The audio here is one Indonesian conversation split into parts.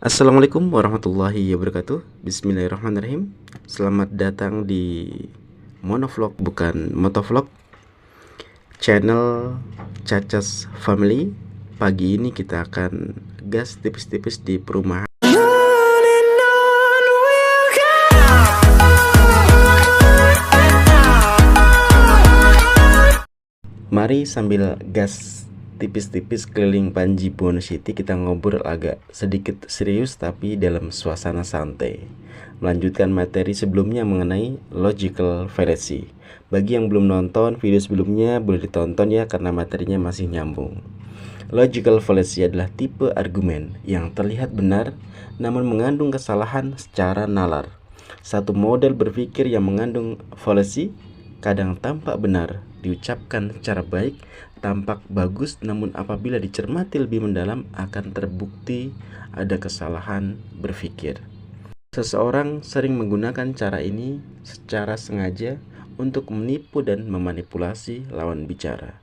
Assalamualaikum warahmatullahi wabarakatuh. Bismillahirrahmanirrahim. Selamat datang di Monovlog bukan Motovlog, channel Cacas Family. Pagi ini kita akan gas tipis-tipis di perumahan. Mari sambil gas tipis-tipis keliling Panji Buwono City, kita ngobrol agak sedikit serius tapi dalam suasana santai, melanjutkan materi sebelumnya mengenai logical fallacy. Bagi yang belum nonton video sebelumnya, boleh ditonton ya, karena materinya masih nyambung. Logical fallacy adalah tipe argumen yang terlihat benar namun mengandung kesalahan secara nalar. Satu model berpikir yang mengandung fallacy kadang tampak benar, diucapkan secara baik, tampak bagus, namun apabila dicermati lebih mendalam akan terbukti ada kesalahan berpikir. Seseorang sering menggunakan cara ini secara sengaja untuk menipu dan memanipulasi lawan bicara,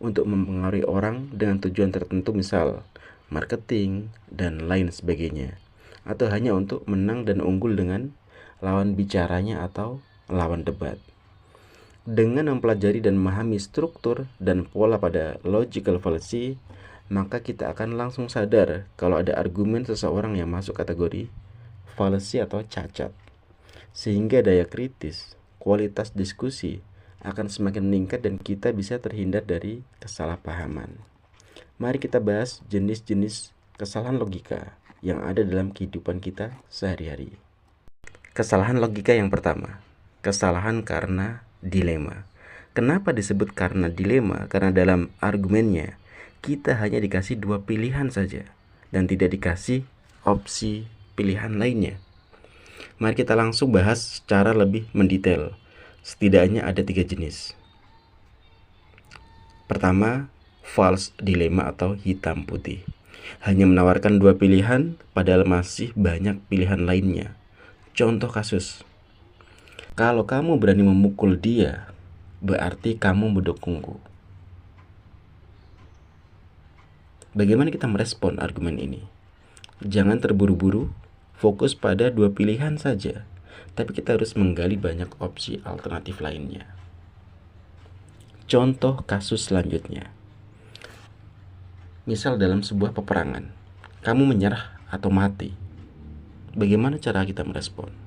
untuk mempengaruhi orang dengan tujuan tertentu, misal marketing dan lain sebagainya, atau hanya untuk menang dan unggul dengan lawan bicaranya atau lawan debat. Dengan mempelajari dan memahami struktur dan pola pada logical fallacy, maka kita akan langsung sadar kalau ada argumen seseorang yang masuk kategori fallacy atau cacat, sehingga daya kritis, kualitas diskusi akan semakin meningkat dan kita bisa terhindar dari kesalahpahaman. Mari kita bahas jenis-jenis kesalahan logika yang ada dalam kehidupan kita sehari-hari. Kesalahan logika yang pertama, kesalahan karena dilema. Kenapa disebut karena dilema? Karena dalam argumennya kita hanya dikasih dua pilihan saja dan tidak dikasih opsi pilihan lainnya. Mari kita langsung bahas secara lebih mendetail. Setidaknya ada 3 jenis. Pertama, false dilemma atau hitam putih. Hanya menawarkan dua pilihan padahal masih banyak pilihan lainnya. Contoh kasus: kalau kamu berani memukul dia, berarti kamu mendukungku. Bagaimana kita merespon argumen ini? Jangan terburu-buru, fokus pada dua pilihan saja, tapi kita harus menggali banyak opsi alternatif lainnya. Contoh kasus selanjutnya. Misal dalam sebuah peperangan, kamu menyerah atau mati. Bagaimana cara kita merespon?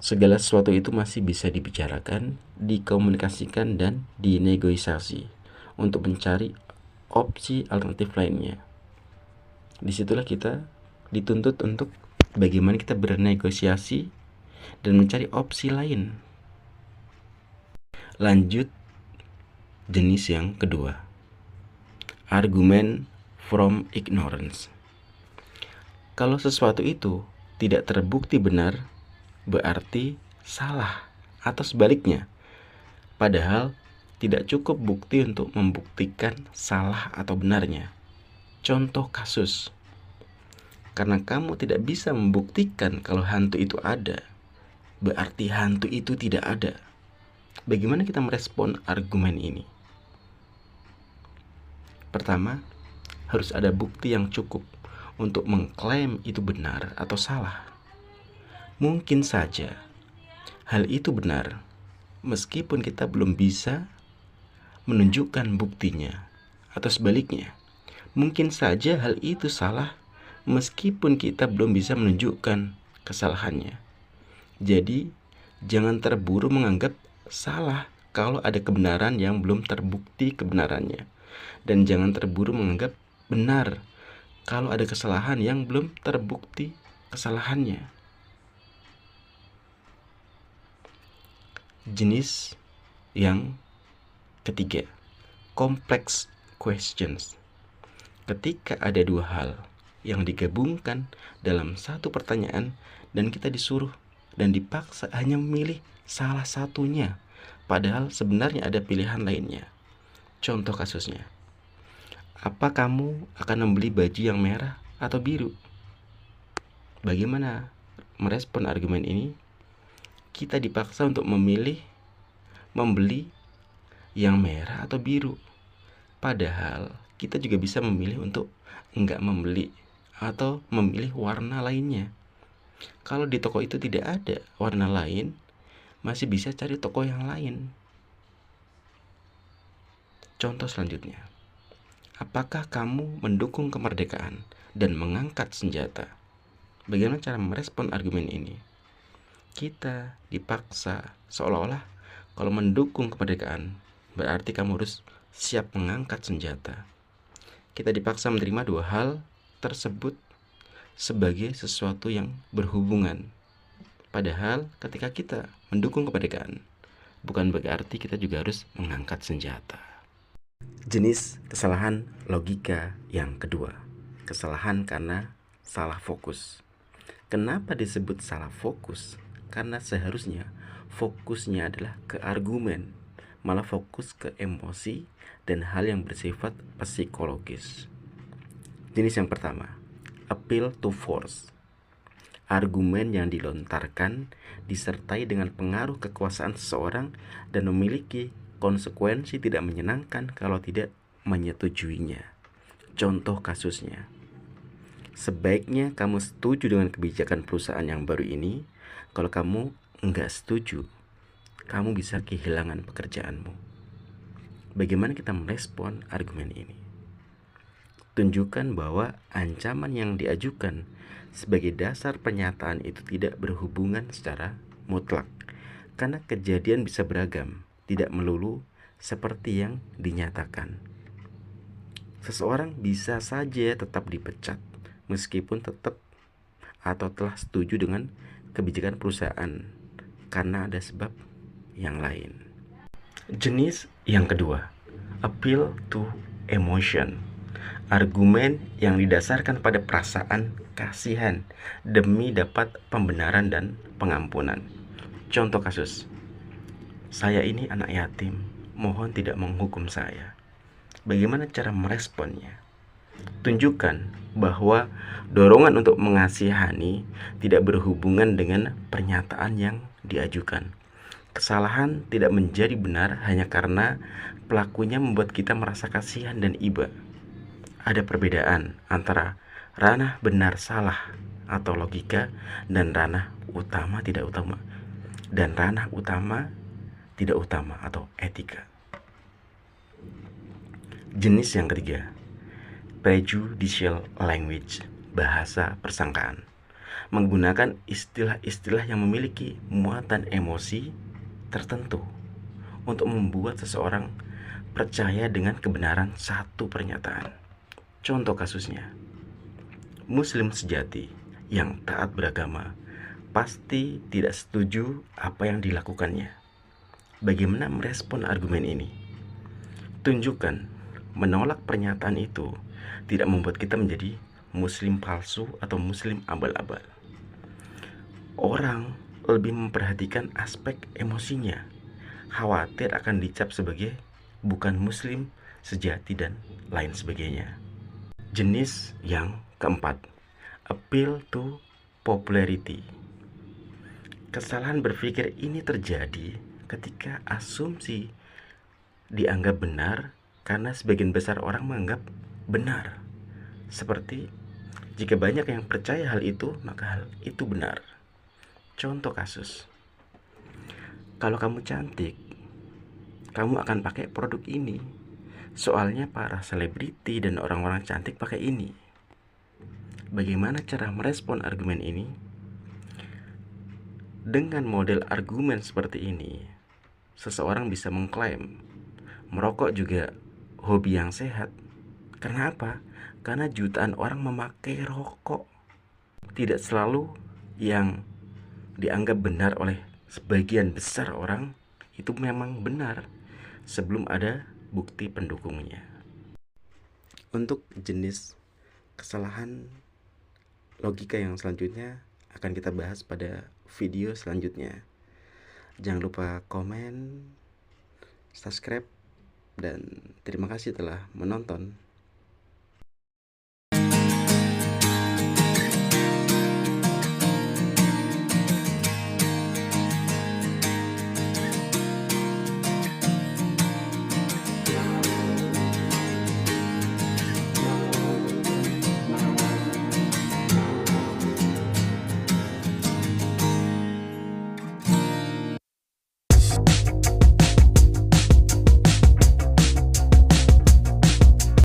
Segala sesuatu itu masih bisa dibicarakan, dikomunikasikan, dan dinegosiasi untuk mencari opsi alternatif lainnya. Disitulah kita dituntut untuk bagaimana kita bernegosiasi dan mencari opsi lain. Lanjut, jenis yang kedua, argumen from ignorance. Kalau sesuatu itu tidak terbukti benar, berarti salah, atau sebaliknya. Padahal tidak cukup bukti untuk membuktikan salah atau benarnya. Contoh kasus: karena kamu tidak bisa membuktikan kalau hantu itu ada, berarti hantu itu tidak ada. Bagaimana kita merespon argumen ini? Pertama, harus ada bukti yang cukup untuk mengklaim itu benar atau salah. Mungkin saja hal itu benar, meskipun kita belum bisa menunjukkan buktinya, atau sebaliknya, mungkin saja hal itu salah, meskipun kita belum bisa menunjukkan kesalahannya. Jadi, jangan terburu menganggap salah kalau ada kebenaran yang belum terbukti kebenarannya, dan jangan terburu menganggap benar kalau ada kesalahan yang belum terbukti kesalahannya. Jenis yang ketiga, complex questions. Ketika ada dua hal yang digabungkan dalam satu pertanyaan dan kita disuruh dan dipaksa hanya memilih salah satunya, padahal sebenarnya ada pilihan lainnya. Contoh kasusnya: apa kamu akan membeli baju yang merah atau biru? Bagaimana merespon argumen ini? Kita dipaksa untuk membeli yang merah atau biru, padahal kita juga bisa memilih untuk enggak membeli atau memilih warna lainnya. Kalau di toko itu tidak ada warna lain, masih bisa cari toko yang lain. Contoh selanjutnya, apakah kamu mendukung kemerdekaan dan mengangkat senjata? Bagaimana cara merespon argumen ini? Kita dipaksa seolah-olah kalau mendukung kemerdekaan berarti kamu harus siap mengangkat senjata. Kita dipaksa menerima dua hal tersebut sebagai sesuatu yang berhubungan. Padahal ketika kita mendukung kemerdekaan, bukan berarti kita juga harus mengangkat senjata. Jenis kesalahan logika yang kedua, kesalahan karena salah fokus. Kenapa disebut salah fokus? Karena seharusnya fokusnya adalah ke argumen, malah fokus ke emosi dan hal yang bersifat psikologis. Jenis yang pertama, appeal to force. Argumen yang dilontarkan disertai dengan pengaruh kekuasaan seseorang dan memiliki konsekuensi tidak menyenangkan kalau tidak menyetujuinya. Contoh kasusnya, sebaiknya kamu setuju dengan kebijakan perusahaan yang baru ini. Kalau kamu enggak setuju, kamu bisa kehilangan pekerjaanmu. Bagaimana kita merespon argumen ini? Tunjukkan bahwa ancaman yang diajukan sebagai dasar pernyataan itu tidak berhubungan secara mutlak, karena kejadian bisa beragam, tidak melulu seperti yang dinyatakan. Seseorang bisa saja tetap dipecat meskipun tetap atau telah setuju dengan kebijakan perusahaan karena ada sebab yang lain. Jenis yang kedua, appeal to emotion. Argumen yang didasarkan pada perasaan kasihan demi dapat pembenaran dan pengampunan. Contoh kasus, saya ini anak yatim, mohon tidak menghukum saya. Bagaimana cara meresponnya? Tunjukkan bahwa dorongan untuk mengasihani tidak berhubungan dengan pernyataan yang diajukan. Kesalahan tidak menjadi benar hanya karena pelakunya membuat kita merasa kasihan dan iba. Ada perbedaan antara ranah benar salah atau logika dan ranah utama tidak utama atau etika. Jenis yang ketiga, prejudicial language, bahasa persangkaan. Menggunakan istilah-istilah yang memiliki muatan emosi tertentu untuk membuat seseorang percaya dengan kebenaran satu pernyataan. Contoh kasusnya, Muslim sejati yang taat beragama pasti tidak setuju apa yang dilakukannya. Bagaimana merespon argumen ini? Tunjukkan menolak pernyataan itu tidak membuat kita menjadi Muslim palsu atau Muslim abal-abal. Orang lebih memperhatikan aspek emosinya, khawatir akan dicap sebagai bukan Muslim sejati dan lain sebagainya. Jenis yang keempat, appeal to popularity. Kesalahan berpikir ini terjadi ketika asumsi dianggap benar karena sebagian besar orang menganggap benar. Seperti jika banyak yang percaya hal itu, maka hal itu benar. Contoh kasus, kalau kamu cantik, kamu akan pakai produk ini. Soalnya para selebriti dan orang-orang cantik pakai ini. Bagaimana cara merespon argumen ini? Dengan model argumen seperti ini, seseorang bisa mengklaim merokok juga hobi yang sehat. Karena apa? Karena jutaan orang memakai rokok. Tidak selalu yang dianggap benar oleh sebagian besar orang itu memang benar sebelum ada bukti pendukungnya. Untuk jenis kesalahan logika yang selanjutnya akan kita bahas pada video selanjutnya. Jangan lupa komen, subscribe, dan terima kasih telah menonton.